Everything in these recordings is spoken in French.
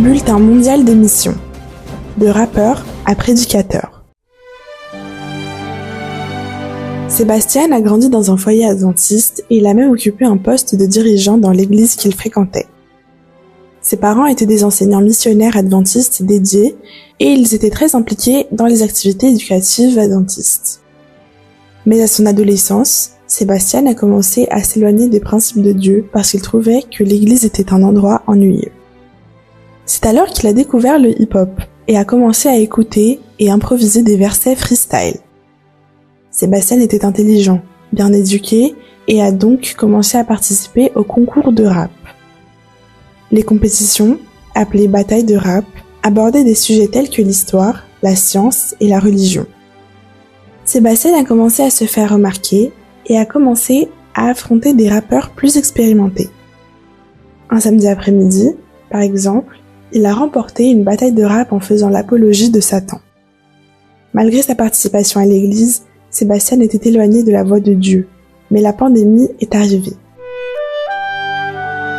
bulletin mondial d'émission. De rappeur à prédicateur. Sébastien a grandi dans un foyer adventiste et il a même occupé un poste de dirigeant dans l'église qu'il fréquentait. Ses parents étaient des enseignants missionnaires adventistes dédiés et ils étaient très impliqués dans les activités éducatives adventistes. Mais à son adolescence, Sébastien a commencé à s'éloigner des principes de Dieu parce qu'il trouvait que l'église était un endroit ennuyeux. C'est alors qu'il a découvert le hip-hop et a commencé à écouter et improviser des versets freestyle. Sébastien était intelligent, bien éduqué et a donc commencé à participer au concours de rap. Les compétitions, appelées batailles de rap, abordaient des sujets tels que l'histoire, la science et la religion. Sébastien a commencé à se faire remarquer et a commencé à affronter des rappeurs plus expérimentés. Un samedi après-midi, par exemple, il a remporté une bataille de rap en faisant l'apologie de Satan. Malgré sa participation à l'église, Sébastien était éloigné de la voie de Dieu, mais la pandémie est arrivée.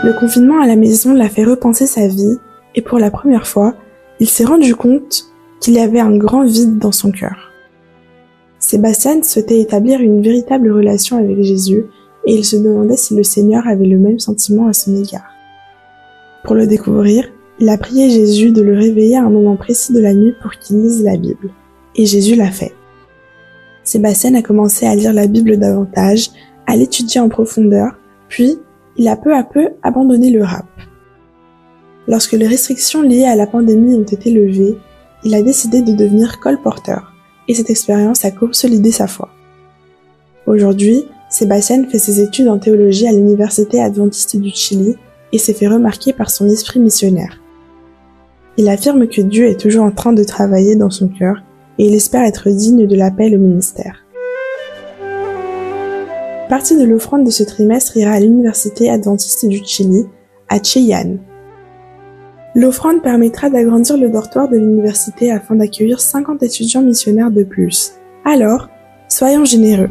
Le confinement à la maison l'a fait repenser sa vie et pour la première fois, il s'est rendu compte qu'il y avait un grand vide dans son cœur. Sébastien souhaitait établir une véritable relation avec Jésus et il se demandait si le Seigneur avait le même sentiment à son égard. Pour le découvrir, il a prié Jésus de le réveiller à un moment précis de la nuit pour qu'il lise la Bible. Et Jésus l'a fait. Sébastien a commencé à lire la Bible davantage, à l'étudier en profondeur, puis il a peu à peu abandonné le rap. Lorsque les restrictions liées à la pandémie ont été levées, il a décidé de devenir colporteur, et cette expérience a consolidé sa foi. Aujourd'hui, Sébastien fait ses études en théologie à l'Université adventiste du Chili et s'est fait remarquer par son esprit missionnaire. Il affirme que Dieu est toujours en train de travailler dans son cœur et il espère être digne de l'appel au ministère. Partie de l'offrande de ce trimestre ira à l'Université adventiste du Chili, à Cheyenne. L'offrande permettra d'agrandir le dortoir de l'université afin d'accueillir 50 étudiants missionnaires de plus. Alors, soyons généreux.